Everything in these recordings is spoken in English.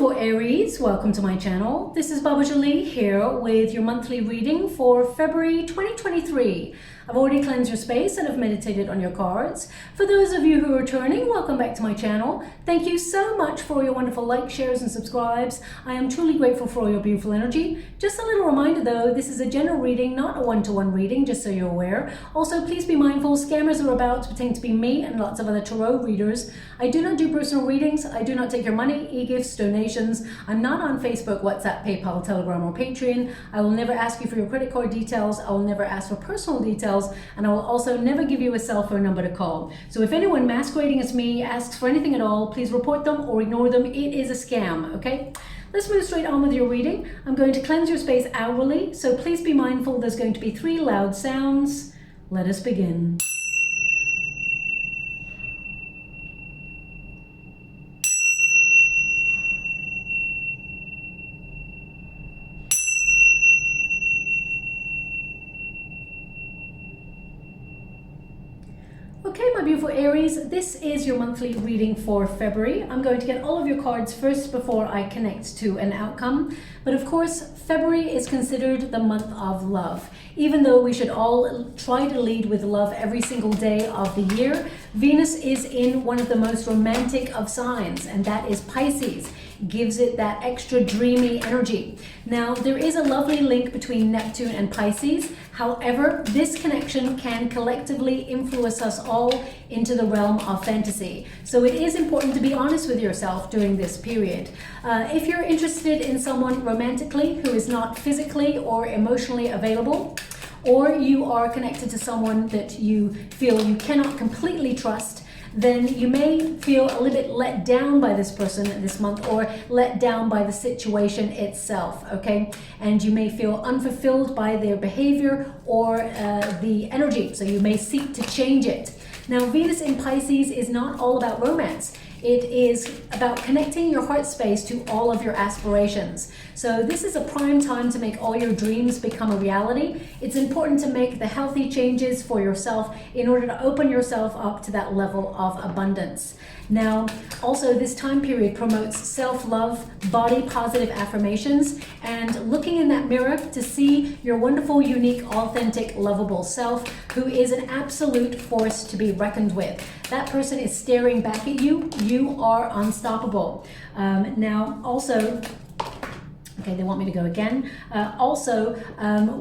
beautiful Aries, welcome to my channel. This is Baba Jolie here with your monthly reading for February 2023. I've already cleansed your space and have meditated on your cards. For those of you who are returning, welcome back to my channel. Thank you so much for your wonderful likes, shares and subscribes. I am truly grateful for all your beautiful energy. Just a little reminder though, this is a general reading, not a one-to-one reading, just so you're aware. Also, please be mindful, scammers are about to pretend to be me and lots of other tarot readers. I do not do personal readings. I do not take your money, e-gifts, donations. I'm not on Facebook, WhatsApp, PayPal, Telegram or Patreon. I will never ask you for your credit card details. I will never ask for personal details. And I will also never give you a cell phone number to call. So if anyone masquerading as me asks for anything at all, please report them or ignore them. It is a scam, okay? Let's move straight on with your reading. I'm going to cleanse your space hourly, so please be mindful there's going to be 3 loud sounds. Let us begin. Okay, my beautiful Aries, this is your monthly reading for February. I'm going to get all of your cards first before I connect to an outcome. But of course, February is considered the month of love. Even though we should all try to lead with love every single day of the year, Venus is in one of the most romantic of signs, and that is Pisces. Gives it that extra dreamy energy. Now, there is a lovely link between Neptune and Pisces. However, this connection can collectively influence us all into the realm of fantasy. So it is important to be honest with yourself during this period. If you're interested in someone romantically who is not physically or emotionally available, or you are connected to someone that you feel you cannot completely trust, then you may feel a little bit let down by this person this month, or let down by the situation itself, okay? And you may feel unfulfilled by their behavior or the energy, so you may seek to change it. Now, Venus in Pisces is not all about romance. It is about connecting your heart space to all of your aspirations. So this is a prime time to make all your dreams become a reality. It's important to make the healthy changes for yourself in order to open yourself up to that level of abundance. Now, also this time period promotes self-love, body positive affirmations, and looking in that mirror to see your wonderful, unique, authentic, lovable self, who is an absolute force to be reckoned with. That person is staring back at you. You are unstoppable. Now, also, okay, they want me to go again.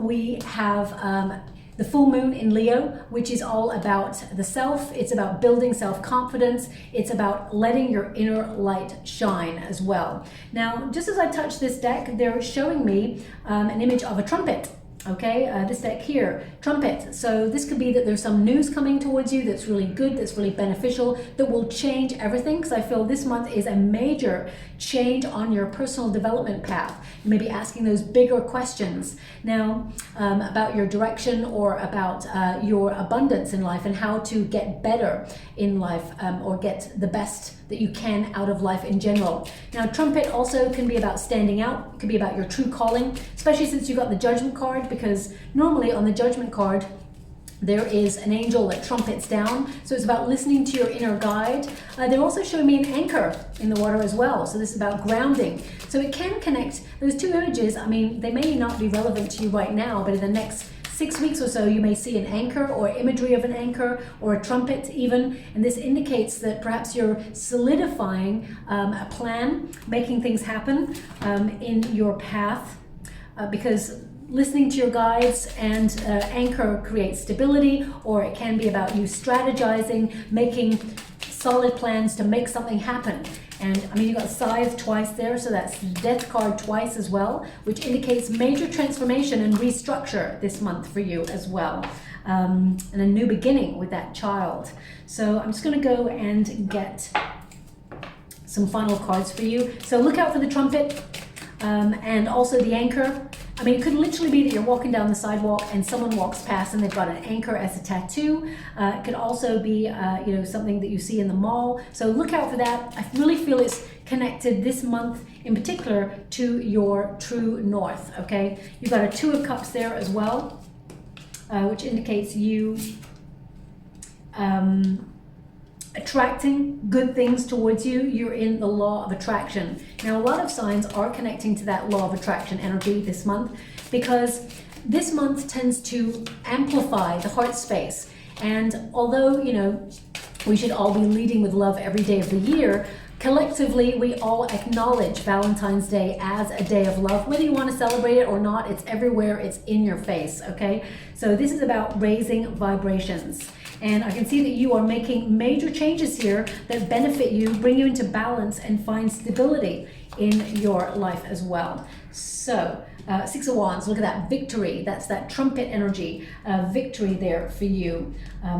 We have the full moon in Leo, which is all about the self. It's about building self-confidence. It's about letting your inner light shine as well. Now, just as I touch this deck, they're showing me an image of a trumpet. Okay, this deck here, trumpet. So this could be that there's some news coming towards you that's really good, that's really beneficial, that will change everything, because I feel this month is a major change on your personal development path. You may be asking those bigger questions now about your direction, or about your abundance in life and how to get better in life, or get the best that you can out of life in general. Now, trumpet also can be about standing out. It could be about your true calling, especially since you got the Judgment card, because normally on the Judgment card, there is an angel that trumpets down. So it's about listening to your inner guide. They're also showing me an anchor in the water as well. So this is about grounding. So it can connect those two images. I mean, they may not be relevant to you right now, but in the next 6 weeks or so, you may see an anchor or imagery of an anchor or a trumpet even. And this indicates that perhaps you're solidifying a plan, making things happen in your path, because listening to your guides and anchor creates stability, or it can be about you strategizing, making solid plans to make something happen. And I mean, you got Scythe twice there, so that's Death card twice as well, which indicates major transformation and restructure this month for you as well. And a new beginning with that child. So I'm just going to go and get some final cards for you. So look out for the trumpet and also the anchor. I mean, it could literally be that you're walking down the sidewalk and someone walks past and they've got an anchor as a tattoo. It could also be, you know, something that you see in the mall. So look out for that. I really feel it's connected this month in particular to your true north, okay? You've got a 2 of Cups there as well, which indicates you attracting good things towards you. You're in the law of attraction. Now, a lot of signs are connecting to that law of attraction energy this month, because this month tends to amplify the heart space. And although, you know, we should all be leading with love every day of the year, collectively, we all acknowledge Valentine's Day as a day of love. Whether you want to celebrate it or not, it's everywhere, it's in your face, okay? So this is about raising vibrations. And I can see that you are making major changes here that benefit you, bring you into balance, and find stability in your life as well. So, Six of Wands, look at that victory. That's that trumpet energy, victory there for you.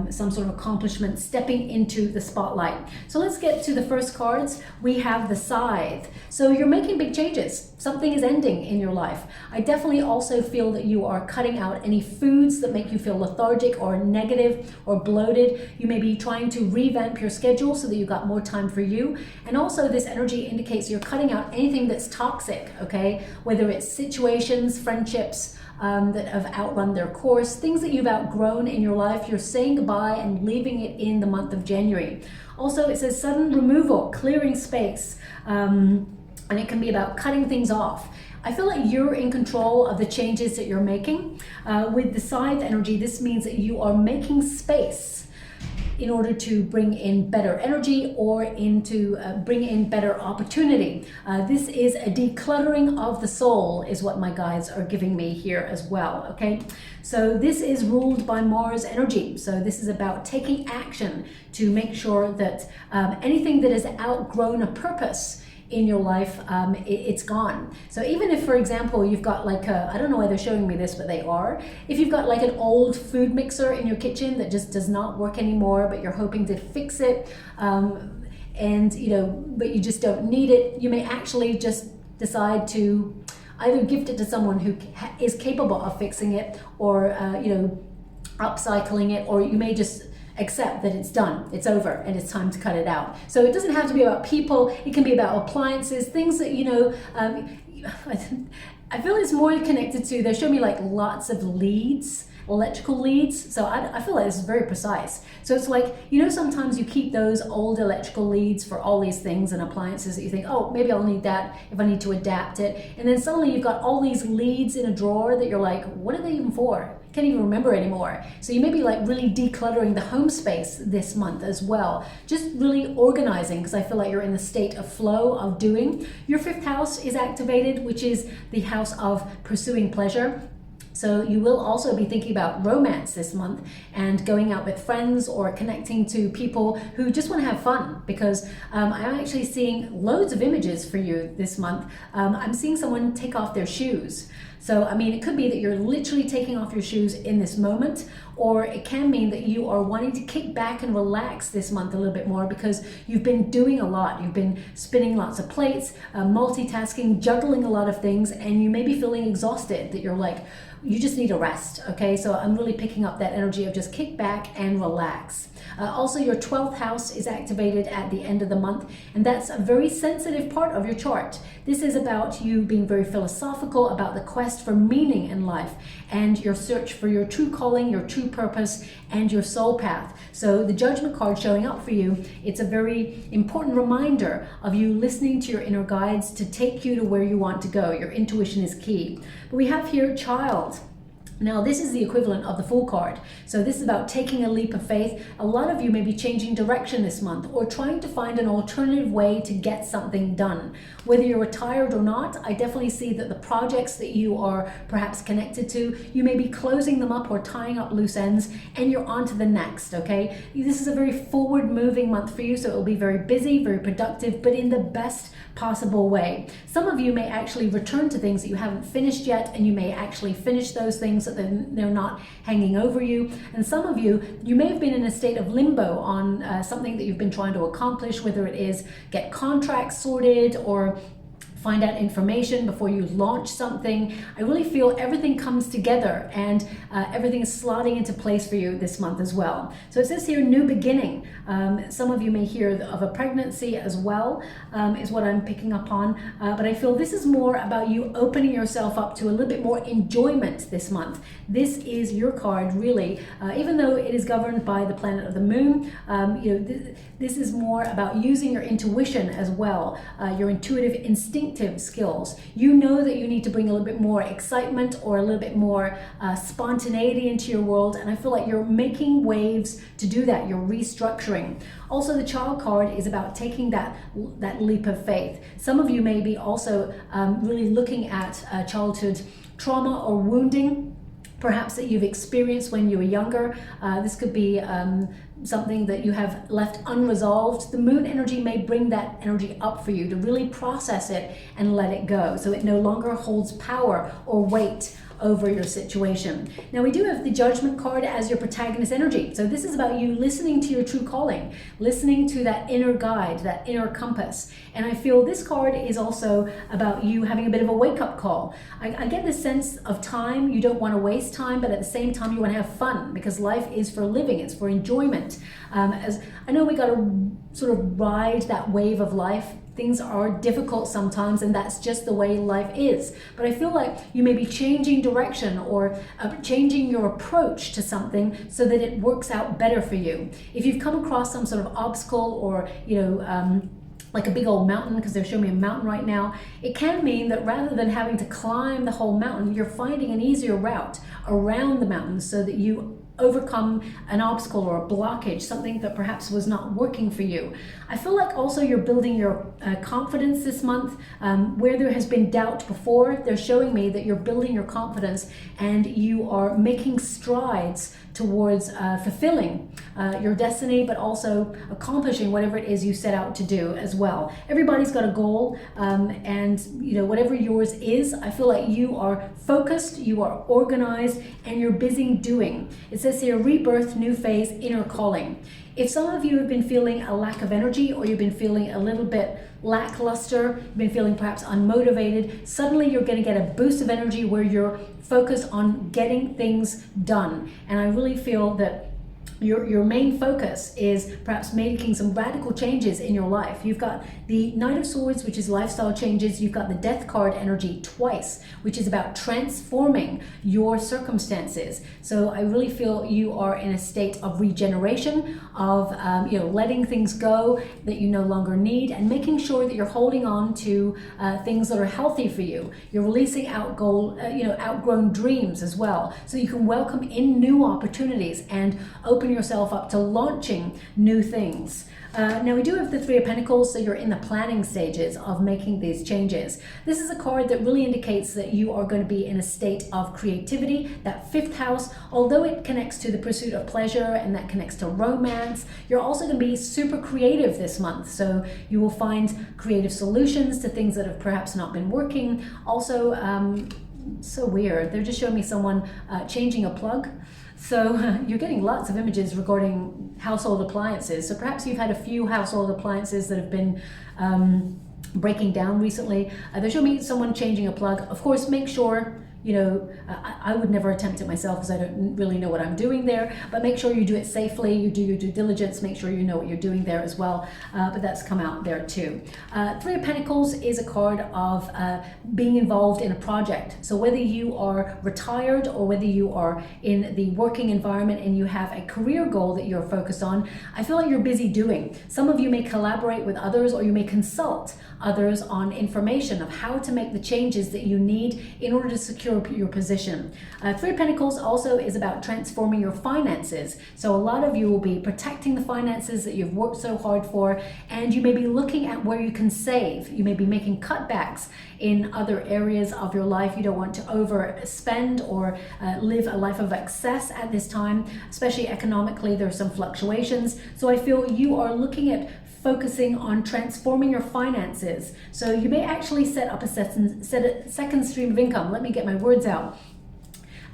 Some sort of accomplishment, stepping into the spotlight. So let's get to the first cards. We have the Scythe. So you're making big changes. Something is ending in your life. I definitely also feel that you are cutting out any foods that make you feel lethargic or negative or bloated. You may be trying to revamp your schedule so that you've got more time for you. And also this energy indicates you're cutting out anything that's toxic, okay? Whether it's situations, friendships, that have outrun their course, things that you've outgrown in your life, you're saying goodbye and leaving it in the month of January. Also, it says sudden removal, clearing space, and it can be about cutting things off. I feel like you're in control of the changes that you're making. With the Scythe energy, this means that you are making space in order to bring in better energy or into bring in better opportunity. This is a decluttering of the soul is what my guides are giving me here as well, okay? So this is ruled by Mars energy. So this is about taking action to make sure that anything that has outgrown a purpose in your life, it's gone. So even if, for example, you've got like a, I don't know why they're showing me this, but they are. If you've got like an old food mixer in your kitchen that just does not work anymore, but you're hoping to fix it, and you know, but you just don't need it, you may actually just decide to either gift it to someone who is capable of fixing it, or you know, upcycling it, or you may just accept that it's done, it's over, and it's time to cut it out. So it doesn't have to be about people, it can be about appliances, things that, you know, I feel it's more connected to, they show me like lots of leads, electrical leads, so I feel like this is very precise. So it's like, you know, sometimes you keep those old electrical leads for all these things and appliances that you think, oh, maybe I'll need that if I need to adapt it, and then suddenly you've got all these leads in a drawer that you're like, what are they even for? Can't even remember anymore. So you may be like really decluttering the home space this month as well. Just really organizing, because I feel like you're in the state of flow of doing. Your fifth house is activated, which is the house of pursuing pleasure. So you will also be thinking about romance this month and going out with friends or connecting to people who just want to have fun, because I'm actually seeing loads of images for you this month. I'm seeing someone take off their shoes. So, I mean, it could be that you're literally taking off your shoes in this moment, or it can mean that you are wanting to kick back and relax this month a little bit more because you've been doing a lot. You've been spinning lots of plates, multitasking, juggling a lot of things, and you may be feeling exhausted, that you're like, you just need a rest, okay? So I'm really picking up that energy of just kick back and relax. Also, your 12th house is activated at the end of the month, and that's a very sensitive part of your chart. This is about you being very philosophical about the quest for meaning in life and your search for your true calling, your true purpose, and your soul path. So the Judgment card showing up for you, it's a very important reminder of you listening to your inner guides to take you to where you want to go. Your intuition is key. But we have here child. Now, this is the equivalent of the Fool card. So this is about taking a leap of faith. A lot of you may be changing direction this month or trying to find an alternative way to get something done. Whether you're retired or not, I definitely see that the projects that you are perhaps connected to, you may be closing them up or tying up loose ends, and you're on to the next, okay? This is a very forward-moving month for you, so it will be very busy, very productive, but in the best possible way. Some of you may actually return to things that you haven't finished yet, and you may actually finish those things so that they're not hanging over you. And some of you, you may have been in a state of limbo on something that you've been trying to accomplish, whether it is get contracts sorted or find out information before you launch something. I really feel everything comes together and everything is slotting into place for you this month as well. So it says here, new beginning. Some of you may hear of a pregnancy as well, is what I'm picking up on. But I feel this is more about you opening yourself up to a little bit more enjoyment this month. This is your card, really, even though it is governed by the planet of the moon. This is more about using your intuition as well, your intuitive, instinctive skills. You know that you need to bring a little bit more excitement or a little bit more spontaneity into your world, and I feel like you're making waves to do that. You're restructuring. Also, the child card is about taking that leap of faith. Some of you may be also really looking at childhood trauma or wounding, perhaps that you've experienced when you were younger. This could be something that you have left unresolved. The moon energy may bring that energy up for you to really process it and let it go, so it no longer holds power or weight over your situation. Now we do have the Judgment card as your protagonist energy. So this is about you listening to your true calling, listening to that inner guide, that inner compass. And I feel this card is also about you having a bit of a wake-up call. I get this sense of time. You don't want to waste time, but at the same time you want to have fun, because life is for living, it's for enjoyment. As I know, we got to sort of ride that wave of life. Things are difficult sometimes, and that's just the way life is. But I feel like you may be changing direction or changing your approach to something so that it works out better for you. If you've come across some sort of obstacle or, like a big old mountain, because they're showing me a mountain right now, it can mean that rather than having to climb the whole mountain, you're finding an easier route around the mountain so that you overcome an obstacle or a blockage, something that perhaps was not working for you. I feel like also you're building your confidence this month. Where there has been doubt before, they're showing me that you're building your confidence and you are making strides towards fulfilling your destiny, but also accomplishing whatever it is you set out to do as well. Everybody's got a goal, and whatever yours is, I feel like you are focused, you are organized, and you're busy doing. It says here, rebirth, new phase, inner calling. If some of you have been feeling a lack of energy, or you've been feeling a little bit lackluster, you've been feeling perhaps unmotivated, suddenly you're going to get a boost of energy where you're focused on getting things done. And I really feel that your main focus is perhaps making some radical changes in your life. You've got the Knight of Swords, which is lifestyle changes. You've got the Death card energy twice, which is about transforming your circumstances. So I really feel you are in a state of regeneration, of letting things go that you no longer need, and making sure that you're holding on to things that are healthy for you. You're releasing outgrown dreams as well, so you can welcome in new opportunities and open yourself up to launching new things. Now we do have the Three of Pentacles, so you're in the planning stages of making these changes. This is a card that really indicates that you are going to be in a state of creativity. That fifth house, although it connects to the pursuit of pleasure and that connects to romance, you're also going to be super creative this month. So you will find creative solutions to things that have perhaps not been working. Also, so weird, they're just showing me someone changing a plug. So you're getting lots of images regarding household appliances. So perhaps you've had a few household appliances that have been breaking down recently. They're showing me someone changing a plug. Of course, make sure, I would never attempt it myself because I don't really know what I'm doing there, but make sure you do it safely, you do your due diligence, make sure you know what you're doing there as well, but that's come out there too. Three of Pentacles is a card of being involved in a project. So whether you are retired or whether you are in the working environment and you have a career goal that you're focused on, I feel like you're busy doing. Some of you may collaborate with others, or you may consult others on information of how to make the changes that you need in order to secure your position. Three of Pentacles also is about transforming your finances. So a lot of you will be protecting the finances that you've worked so hard for, and you may be looking at where you can save. You may be making cutbacks in other areas of your life. You don't want to overspend or live a life of excess at this time, especially economically. There are some fluctuations. So I feel you are looking at focusing on transforming your finances. So you may actually set up a second stream of income. Let me get my words out.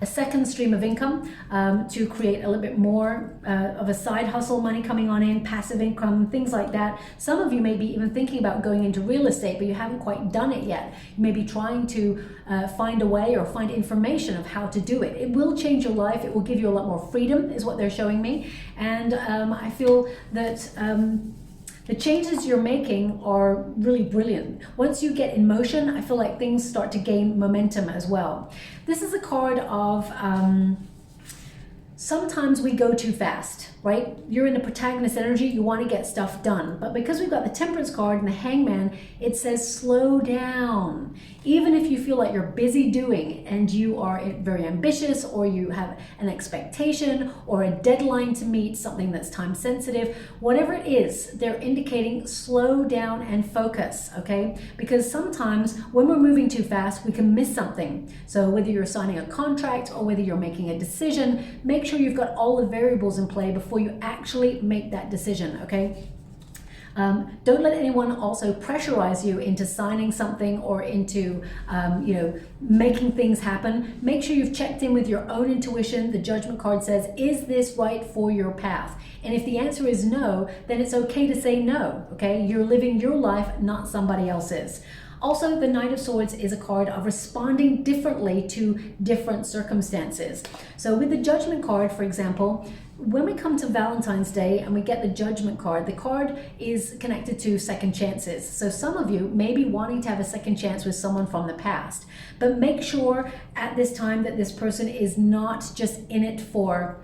a second stream of income, to create a little bit more of a side hustle, money coming on in, passive income, things like that. Some of you may be even thinking about going into real estate, but you haven't quite done it yet. You may be trying to find a way or find information of how to do it. It will change your life. It will give you a lot more freedom, is what they're showing me. And I feel that the changes you're making are really brilliant. Once you get in motion, I feel like things start to gain momentum as well. This is a card of sometimes we go too fast, right? You're in the protagonist energy, you want to get stuff done. But because we've got the Temperance card and the Hangman, it says slow down. Even if you feel like you're busy doing and you are very ambitious, or you have an expectation or a deadline to meet, something that's time sensitive, whatever it is, they're indicating slow down and focus, okay? Because sometimes when we're moving too fast, we can miss something. So whether you're signing a contract or whether you're making a decision, make sure you've got all the variables in play before you actually make that decision, okay? Don't let anyone also pressurize you into signing something or into, making things happen. Make sure you've checked in with your own intuition. The Judgment card says, is this right for your path? And if the answer is no, then it's okay to say no, okay? You're living your life, not somebody else's. Also, the Knight of Swords is a card of responding differently to different circumstances. So with the Judgment card, for example, when we come to Valentine's Day and we get the Judgment card, the card is connected to second chances. So some of you may be wanting to have a second chance with someone from the past, but make sure at this time that this person is not just in it for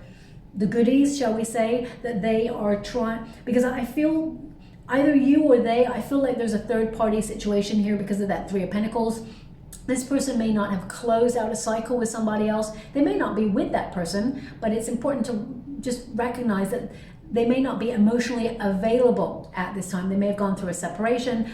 the goodies, shall we say, that they are trying, because I feel either you or they, I feel like there's a third party situation here because of that Three of Pentacles. This person may not have closed out a cycle with somebody else. They may not be with that person, but it's important to just recognize that they may not be emotionally available at this time. They may have gone through a separation,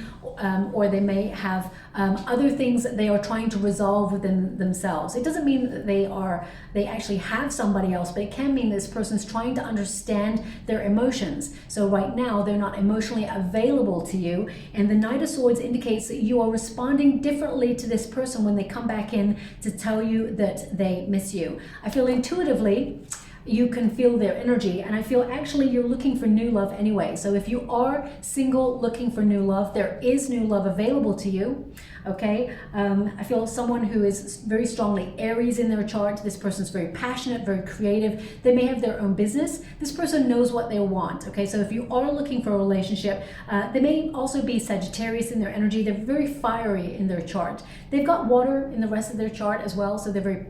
or they may have other things that they are trying to resolve within themselves. It doesn't mean that they actually have somebody else, but it can mean this person's trying to understand their emotions. So right now, they're not emotionally available to you. And the Knight of Swords indicates that you are responding differently to this person when they come back in to tell you that they miss you. I feel intuitively, you can feel their energy, and I feel actually you're looking for new love anyway. So if you are single looking for new love, there is new love available to you, okay? I feel someone who is very strongly Aries in their chart. This person's very passionate, very creative. They may have their own business. This person knows what they want, okay? So if you are looking for a relationship, they may also be Sagittarius in their energy. They're very fiery in their chart. They've got water in the rest of their chart as well, so they're very,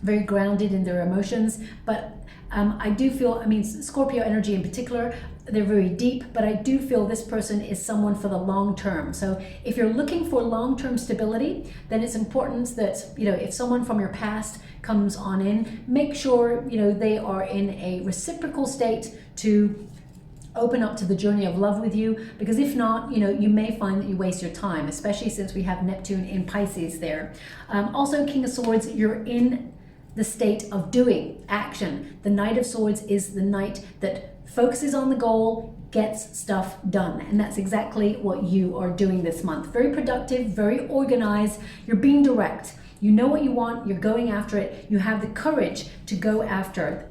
very grounded in their emotions. But I do feel, Scorpio energy in particular, they're very deep, but I do feel this person is someone for the long term. So if you're looking for long-term stability, then it's important that, if someone from your past comes on in, make sure, they are in a reciprocal state to open up to the journey of love with you, because if not, you may find that you waste your time, especially since we have Neptune in Pisces there. Also, King of Swords, you're in the state of doing, action. The Knight of Swords is the knight that focuses on the goal, gets stuff done. And that's exactly what you are doing this month. Very productive, very organized. You're being direct. You know what you want, you're going after it. You have the courage to go after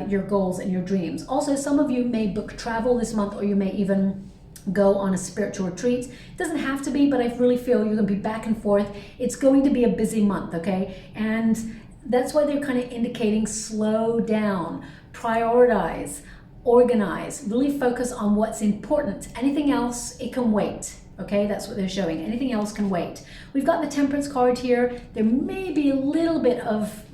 your goals and your dreams. Also, some of you may book travel this month, or you may even go on a spiritual retreat. It doesn't have to be, but I really feel you're going to be back and forth. It's going to be a busy month, okay? And that's why they're kind of indicating slow down, prioritize, organize, really focus on what's important. Anything else, it can wait. Okay, that's what they're showing. Anything else can wait. We've got the Temperance card here. There may be a little bit of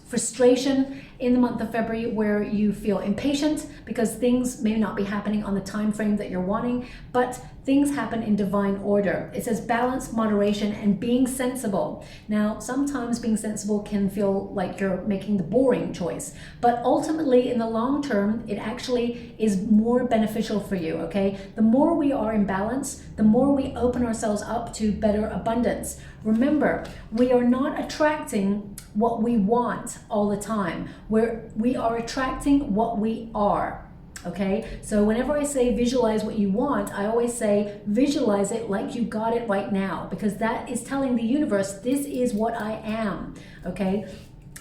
frustration in the month of February where you feel impatient because things may not be happening on the time frame that you're wanting, but things happen in divine order. It says balance, moderation, and being sensible. Now, sometimes being sensible can feel like you're making the boring choice, but ultimately in the long term, it actually is more beneficial for you, okay? The more we are in balance, the more we open ourselves up to better abundance. Remember, we are not attracting what we want all the time. We are attracting what we are. Okay, so whenever I say visualize what you want, I always say visualize it like you got it right now, because that is telling the universe, this is what I am. Okay,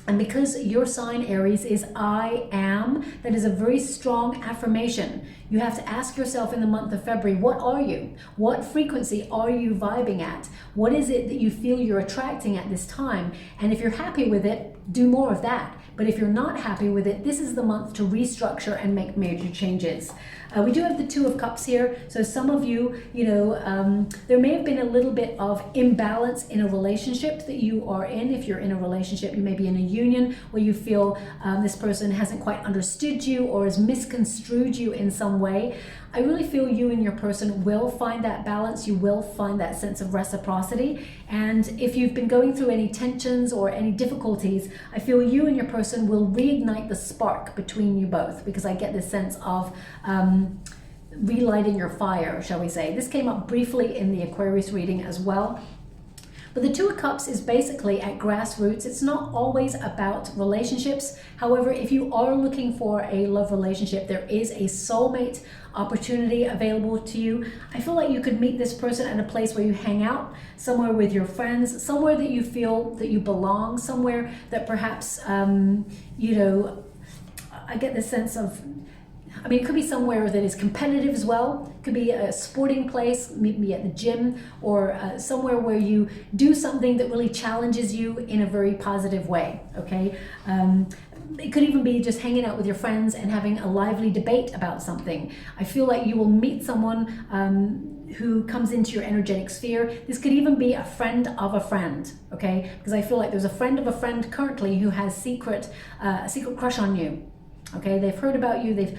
and because your sign, Aries, is I am, that is a very strong affirmation. You have to ask yourself in the month of February, what are you? What frequency are you vibing at? What is it that you feel you're attracting at this time? And if you're happy with it, do more of that. But if you're not happy with it, this is the month to restructure and make major changes. We do have the Two of Cups here. So some of you, there may have been a little bit of imbalance in a relationship that you are in. If you're in a relationship, you may be in a union where you feel this person hasn't quite understood you or has misconstrued you in some way. I really feel you and your person will find that balance. You will find that sense of reciprocity. And if you've been going through any tensions or any difficulties, I feel you and your person will reignite the spark between you both, because I get this sense of relighting your fire, shall we say. This came up briefly in the Aquarius reading as well. But the Two of Cups is basically at grassroots. It's not always about relationships. However, if you are looking for a love relationship, there is a soulmate opportunity available to you. I feel like you could meet this person at a place where you hang out, somewhere with your friends, somewhere that you feel that you belong, somewhere that perhaps, I get this sense of, it could be somewhere that is competitive as well. It could be a sporting place, maybe at the gym, or somewhere where you do something that really challenges you in a very positive way, okay? It could even be just hanging out with your friends and having a lively debate about something. I feel like you will meet someone who comes into your energetic sphere. This could even be a friend of a friend, okay? Because I feel like there's a friend of a friend currently who has a secret crush on you. Okay, they've heard about you, they've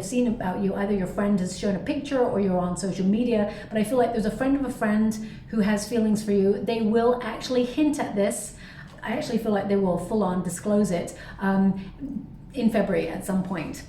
seen about you. Either your friend has shown a picture or you're on social media, but I feel like there's a friend of a friend who has feelings for you. They will actually hint at this. I actually feel like they will full on disclose it in February at some point.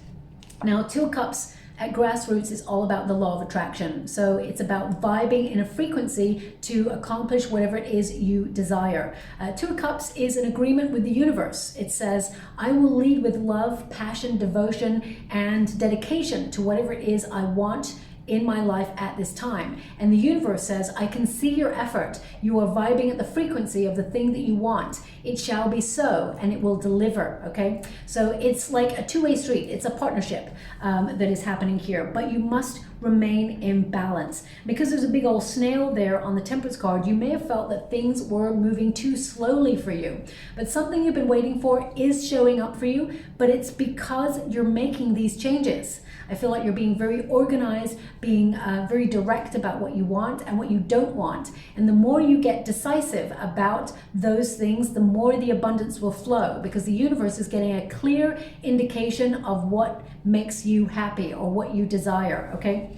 Now, Two of Cups at grassroots is all about the law of attraction. So it's about vibing in a frequency to accomplish whatever it is you desire. Two of Cups is an agreement with the universe. It says, I will lead with love, passion, devotion, and dedication to whatever it is I want in my life at this time. And the universe says, I can see your effort. You are vibing at the frequency of the thing that you want. It shall be so, and it will deliver, okay? So it's like a two-way street. It's a partnership that is happening here, but you must remain in balance. Because there's a big old snail there on the Temperance card, you may have felt that things were moving too slowly for you, but something you've been waiting for is showing up for you, but it's because you're making these changes. I feel like you're being very organized, being very direct about what you want and what you don't want. And the more you get decisive about those things, the more the abundance will flow, because the universe is getting a clear indication of what makes you happy or what you desire, okay?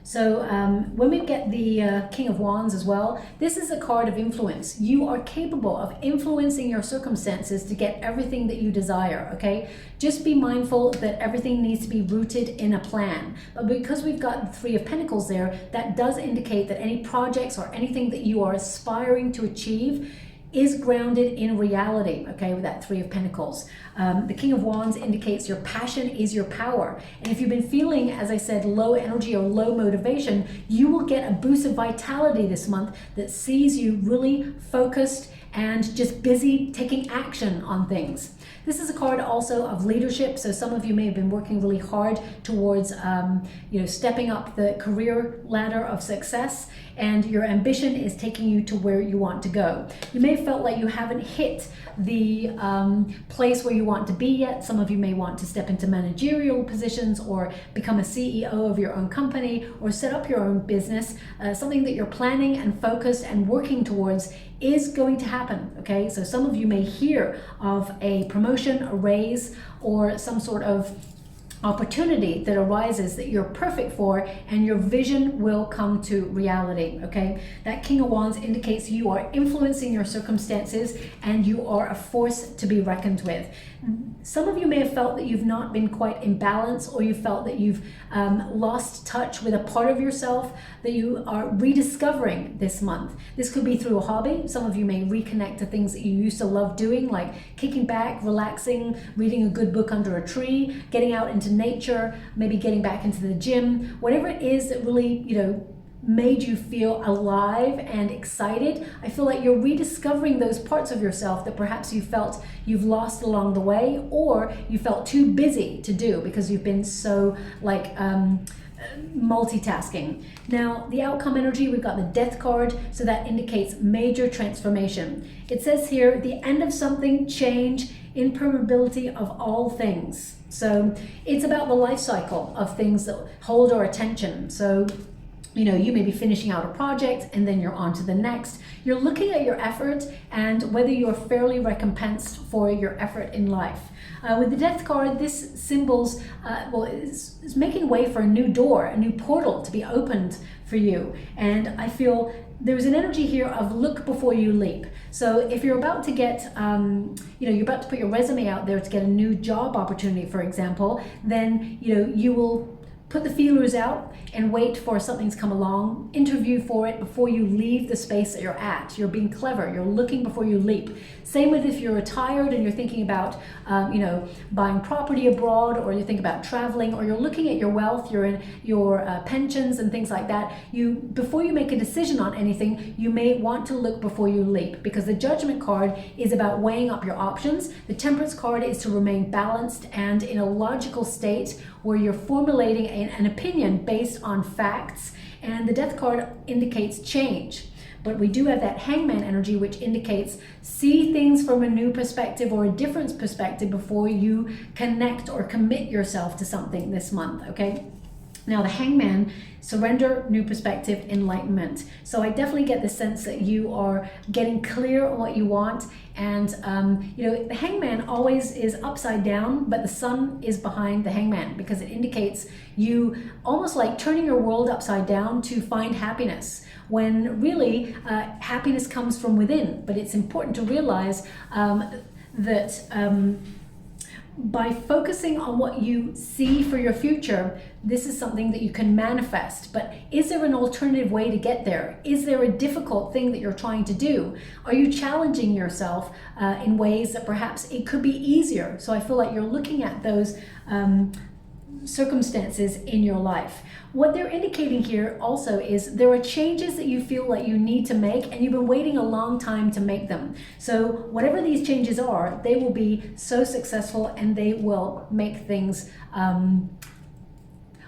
So when we get the King of Wands as well, this is a card of influence. You are capable of influencing your circumstances to get everything that you desire, okay? Just be mindful that everything needs to be rooted in a plan. But because we've got the Three of Pentacles there, that does indicate that any projects or anything that you are aspiring to achieve is grounded in reality, okay, with that Three of Pentacles. The King of Wands indicates your passion is your power. And if you've been feeling, as I said, low energy or low motivation, you will get a boost of vitality this month that sees you really focused and just busy taking action on things. This is a card also of leadership. So some of you may have been working really hard towards, stepping up the career ladder of success, and your ambition is taking you to where you want to go. You may have felt like you haven't hit the place where you want to be yet. Some of you may want to step into managerial positions or become a CEO of your own company or set up your own business. Something that you're planning and focused and working towards is going to happen, okay? So some of you may hear of a promotion, a raise, or some sort of opportunity that arises that you're perfect for, and your vision will come to reality, okay? That King of Wands indicates you are influencing your circumstances and you are a force to be reckoned with. Some of you may have felt that you've not been quite in balance, or you felt that you've lost touch with a part of yourself that you are rediscovering this month. This could be through a hobby. Some of you may reconnect to things that you used to love doing, like kicking back, relaxing, reading a good book under a tree, getting out into into nature, maybe getting back into the gym, whatever it is that really, made you feel alive and excited. I feel like you're rediscovering those parts of yourself that perhaps you felt you've lost along the way, or you felt too busy to do because you've been so multitasking. Now, the outcome energy, we've got the Death card, so that indicates major transformation. It says here, the end of something, change, impermeability of all things. So it's about the life cycle of things that hold our attention. So you may be finishing out a project and then you're on to the next. You're looking at your effort and whether you're fairly recompensed for your effort in life. With the Death card, this symbols, is making way for a new door, a new portal to be opened for you. And I feel there's an energy here of look before you leap. So if you're about to get, you're about to put your resume out there to get a new job opportunity, for example, then, you will put the feelers out and wait for something to come along, interview for it before you leave the space that you're at. You're being clever, you're looking before you leap. Same with if you're retired and you're thinking about, buying property abroad, or you think about traveling, or you're looking at your wealth, you're in your pensions and things like that. Before you make a decision on anything, you may want to look before you leap, because the Judgment card is about weighing up your options. The Temperance card is to remain balanced and in a logical state where you're formulating an opinion based on facts, and the Death card indicates change. But we do have that Hangman energy, which indicates see things from a new perspective or a different perspective before you connect or commit yourself to something this month, okay? Now the Hangman, surrender, new perspective, enlightenment. So I definitely get the sense that you are getting clear on what you want. And, the Hangman always is upside down, but the sun is behind the Hangman, because it indicates you almost like turning your world upside down to find happiness, when really happiness comes from within. But it's important to realize that by focusing on what you see for your future, this is something that you can manifest. But is there an alternative way to get there? Is there a difficult thing that you're trying to do? Are you challenging yourself in ways that perhaps it could be easier? So I feel like you're looking at those circumstances in your life. What they're indicating here also is there are changes that you feel like you need to make, and you've been waiting a long time to make them. So whatever these changes are, they will be so successful, and they will make things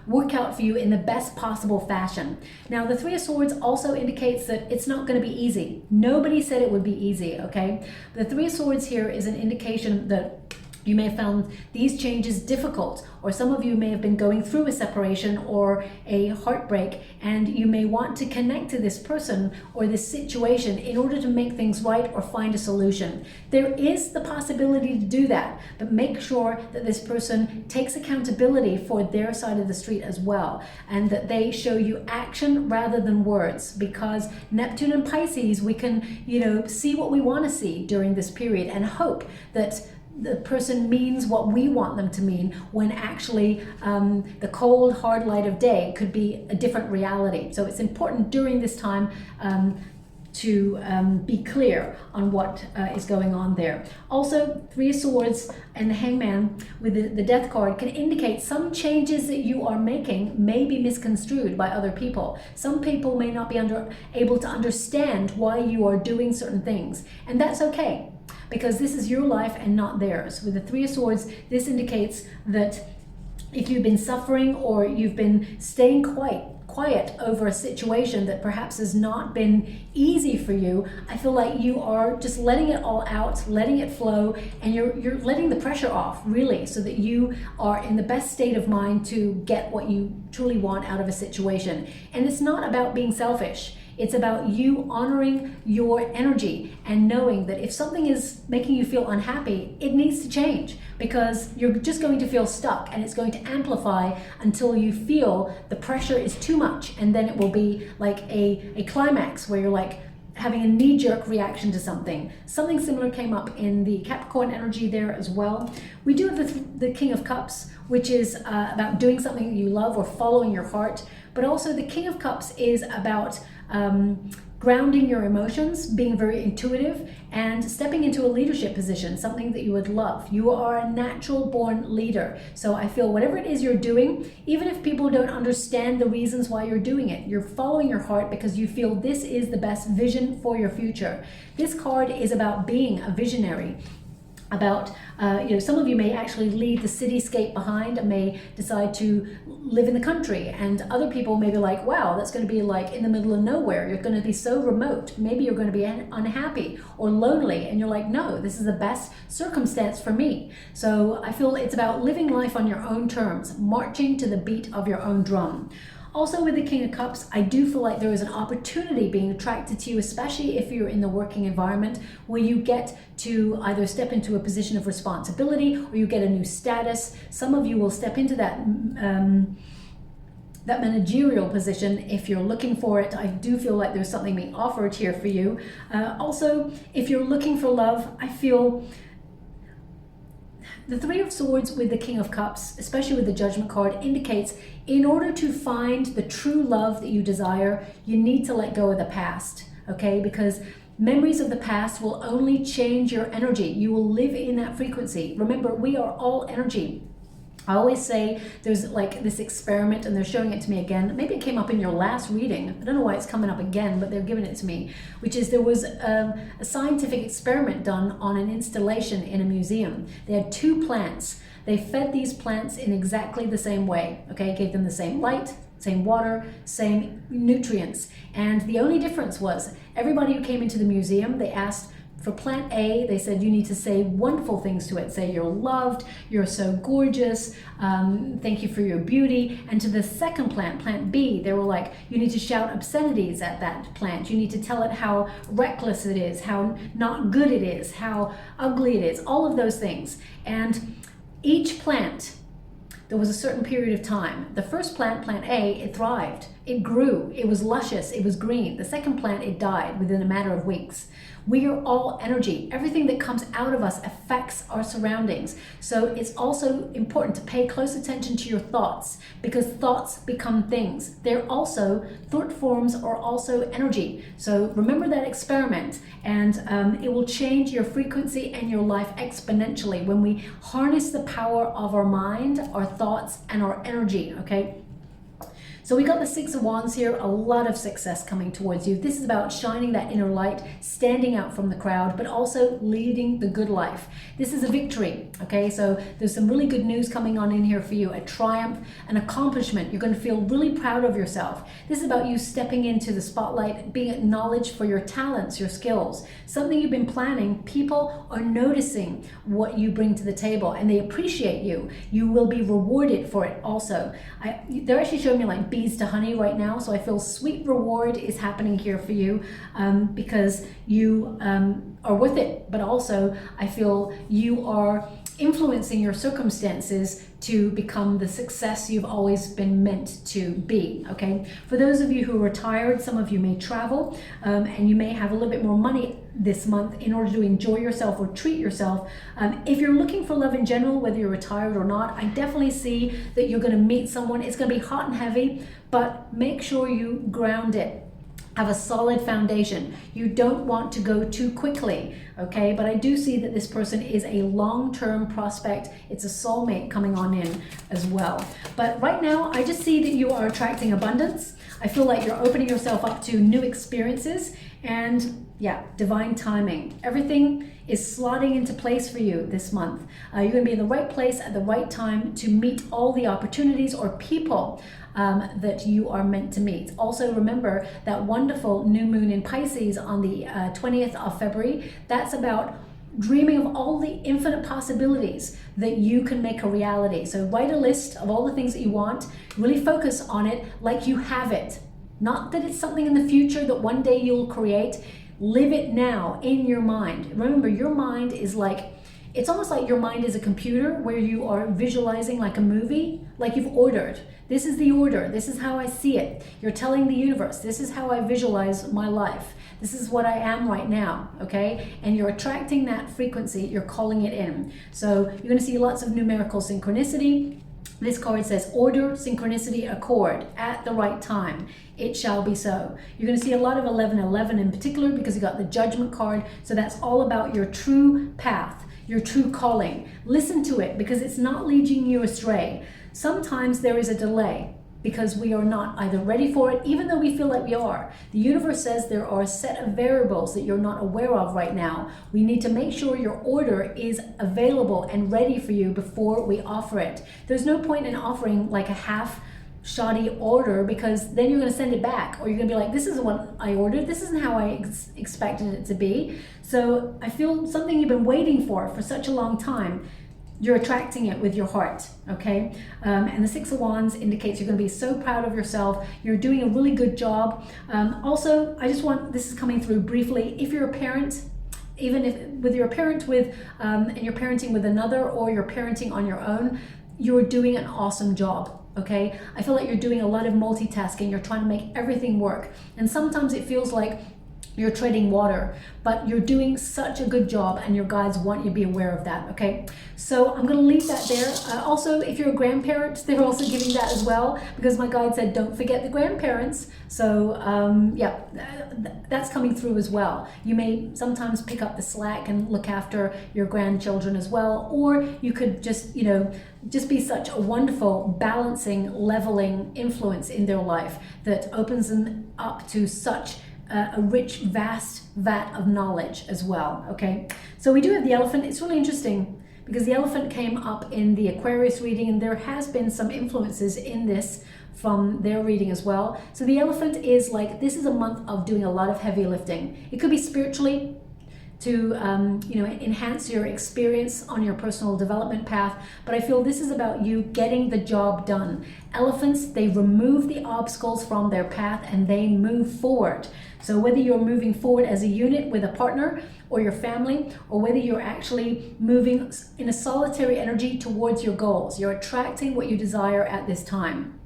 work out for you in the best possible fashion. Now, the Three of Swords also indicates that it's not going to be easy. Nobody said it would be easy, okay? The Three of Swords here is an indication that you may have found these changes difficult, or some of you may have been going through a separation or a heartbreak, and you may want to connect to this person or this situation in order to make things right or find a solution. There is the possibility to do that, but make sure that this person takes accountability for their side of the street as well, and that they show you action rather than words, because Neptune and Pisces, we can, see what we want to see during this period and hope that the person means what we want them to mean, when actually the cold, hard light of day could be a different reality. So it's important during this time to be clear on what is going on there. Also, Three of Swords and the Hangman with the Death card can indicate some changes that you are making may be misconstrued by other people. Some people may not be able to understand why you are doing certain things, and that's okay, because this is your life and not theirs. With the Three of Swords, this indicates that if you've been suffering or you've been staying quiet over a situation that perhaps has not been easy for you, I feel like you are just letting it all out, letting it flow, and you're letting the pressure off, really, so that you are in the best state of mind to get what you truly want out of a situation. And it's not about being selfish. It's about you honoring your energy and knowing that if something is making you feel unhappy, it needs to change, because you're just going to feel stuck, and it's going to amplify until you feel the pressure is too much, and then it will be like a climax where you're like having a knee-jerk reaction to something. Something similar came up in the Capricorn energy there as well. We do have the King of Cups, which is about doing something you love or following your heart, but also the King of Cups is about grounding your emotions, being very intuitive, and stepping into a leadership position, something that you would love. You are a natural born leader. So I feel whatever it is you're doing, even if people don't understand the reasons why you're doing it, you're following your heart because you feel this is the best vision for your future. This card is about being a visionary. About, some of you may actually leave the cityscape behind and may decide to live in the country, and other people may be like, wow, that's going to be like in the middle of nowhere. You're going to be so remote. Maybe you're going to be unhappy or lonely, and you're like, no, this is the best circumstance for me. So I feel it's about living life on your own terms, marching to the beat of your own drum. Also with the King of Cups, I do feel like there is an opportunity being attracted to you, especially if you're in the working environment, where you get to either step into a position of responsibility or you get a new status. Some of you will step into that managerial position if you're looking for it. I do feel like there's something being offered here for you. Also, if you're looking for love, I feel the Three of Swords with the King of Cups, especially with the Judgment card, indicates in order to find the true love that you desire, you need to let go of the past, okay? Because memories of the past will only change your energy. You will live in that frequency. Remember, we are all energy. I always say there's like this experiment, and they're showing it to me again. Maybe it came up in your last reading. I don't know why it's coming up again, but they're giving it to me, which is there was a scientific experiment done on an installation in a museum. They had two plants. They fed these plants in exactly the same way, okay? Gave them the same light, same water, same nutrients. And the only difference was everybody who came into the museum, they asked, for plant A, they said you need to say wonderful things to it. Say you're loved, you're so gorgeous, thank you for your beauty. And to the second plant, plant B, they were like, you need to shout obscenities at that plant. You need to tell it how reckless it is, how not good it is, how ugly it is, all of those things. And each plant, there was a certain period of time. The first plant, plant A, it thrived. It grew, it was luscious, it was green. The second plant, it died within a matter of weeks. We are all energy. Everything that comes out of us affects our surroundings. So it's also important to pay close attention to your thoughts, because thoughts become things. Thought forms are also energy. So remember that experiment, and it will change your frequency and your life exponentially when we harness the power of our mind, our thoughts, and our energy, okay? So we got the Six of Wands here, a lot of success coming towards you. This is about shining that inner light, standing out from the crowd, but also leading the good life. This is a victory, okay? So there's some really good news coming on in here for you, a triumph, an accomplishment. You're going to feel really proud of yourself. This is about you stepping into the spotlight, being acknowledged for your talents, your skills, something you've been planning. People are noticing what you bring to the table, and they appreciate you. You will be rewarded for it also. They're actually showing me like bees to honey right now, so I feel sweet reward is happening here for you, because you are worth it, but also I feel you are influencing your circumstances to become the success you've always been meant to be, okay? For those of you who are retired, some of you may travel, and you may have a little bit more money this month in order to enjoy yourself or treat yourself. If you're looking for love in general, whether you're retired or not, I definitely see that you're going to meet someone. It's going to be hot and heavy, but make sure you ground it. Have a solid foundation. You don't want to go too quickly, okay? But I do see that this person is a long-term prospect. It's a soulmate coming on in as well. But right now, I just see that you are attracting abundance. I feel like you're opening yourself up to new experiences, and yeah, divine timing. Everything is slotting into place for you this month. You're going to be in the right place at the right time to meet all the opportunities or people that you are meant to meet. Also remember that wonderful new moon in Pisces on the 20th of February. That's about dreaming of all the infinite possibilities that you can make a reality. So write a list of all the things that you want. Really focus on it like you have it. Not that it's something in the future that one day you'll create. Live it now in your mind. Remember, your mind is like, it's almost like your mind is a computer where you are visualizing like a movie, like you've ordered. This is the order. This is how I see it. You're telling the universe, this is how I visualize my life. This is what I am right now, okay? And you're attracting that frequency. You're calling it in. So you're going to see lots of numerical synchronicity. This card says order, synchronicity, accord at the right time. It shall be so. You're going to see a lot of 1111 in particular because you got the Judgment card. So that's all about your true path, your true calling. Listen to it because it's not leading you astray. Sometimes there is a delay because we are not either ready for it, even though we feel like we are. The universe says there are a set of variables that you're not aware of right now. We need to make sure your order is available and ready for you before we offer it. There's no point in offering like a half shoddy order because then you're going to send it back, or you're going to be like, this isn't what I ordered, this isn't how I expected it to be. So I feel something you've been waiting for such a long time, you're attracting it with your heart, okay? And the Six of Wands indicates you're going to be so proud of yourself. You're doing a really good job. Also, I just want, this is coming through briefly, if you're a parent, even if with you're a parent with, and you're parenting with another, or you're parenting on your own, you're doing an awesome job, okay? I feel like you're doing a lot of multitasking. You're trying to make everything work. And sometimes it feels like you're treading water, but you're doing such a good job and your guides want you to be aware of that, okay? So I'm going to leave that there. Also, if you're a grandparent, they're also giving that as well, because my guide said don't forget the grandparents. So yeah, that's coming through as well. You may sometimes pick up the slack and look after your grandchildren as well, or you could just, you know, just be such a wonderful balancing, leveling influence in their life that opens them up to such a rich, vast vat of knowledge as well, okay? So we do have the Elephant. It's really interesting because the Elephant came up in the Aquarius reading, and there has been some influences in this from their reading as well. So the Elephant is like, this is a month of doing a lot of heavy lifting. It could be spiritually, to you know, enhance your experience on your personal development path, but I feel this is about you getting the job done. Elephants, they remove the obstacles from their path and they move forward. So whether you're moving forward as a unit with a partner or your family, or whether you're actually moving in a solitary energy towards your goals, you're attracting what you desire at this time.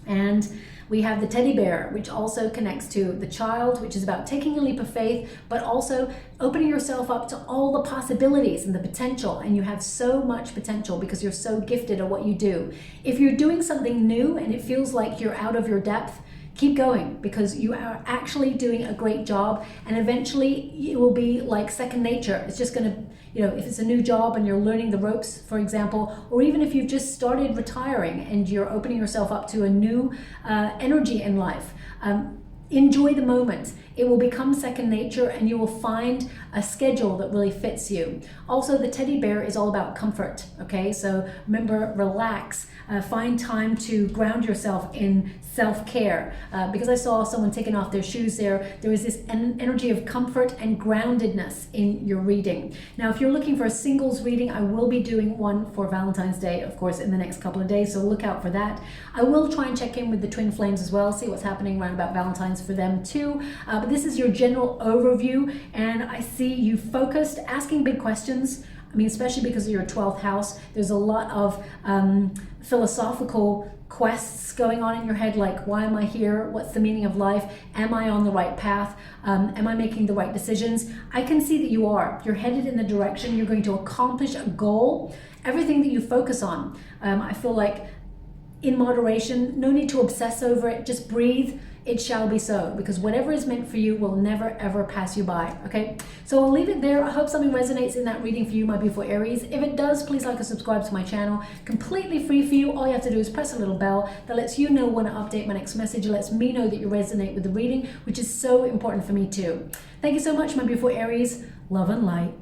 And we have the Teddy Bear, which also connects to the child, which is about taking a leap of faith, but also opening yourself up to all the possibilities and the potential. And you have so much potential because you're so gifted at what you do. If you're doing something new and it feels like you're out of your depth, keep going, because you are actually doing a great job, and eventually it will be like second nature. It's just going to, you know, if it's a new job and you're learning the ropes, for example, or even if you've just started retiring and you're opening yourself up to a new energy in life, enjoy the moment. It will become second nature and you will find a schedule that really fits you. Also, the Teddy Bear is all about comfort, okay? So remember, relax, find time to ground yourself in self-care. Because I saw someone taking off their shoes there, there is this energy of comfort and groundedness in your reading. Now, if you're looking for a singles reading, I will be doing one for Valentine's Day, of course, in the next couple of days, so look out for that. I will try and check in with the twin flames as well, see what's happening around about Valentine's for them too. But this is your general overview, and I see you focused, asking big questions. I mean, especially because of your 12th house, there's a lot of philosophical quests going on in your head, like, why am I here? What's the meaning of life? Am I on the right path? Am I making the right decisions? I can see that you are. You're headed in the direction. You're going to accomplish a goal. Everything that you focus on, I feel like in moderation, no need to obsess over it. Just breathe. It shall be so, because whatever is meant for you will never ever pass you by, okay? So I'll leave it there. I hope something resonates in that reading for you, my beautiful Aries. If it does, please like and subscribe to my channel. Completely free for you. All you have to do is press a little bell that lets you know when I update my next message. It lets me know that you resonate with the reading, which is so important for me too. Thank you so much, my beautiful Aries. Love and light.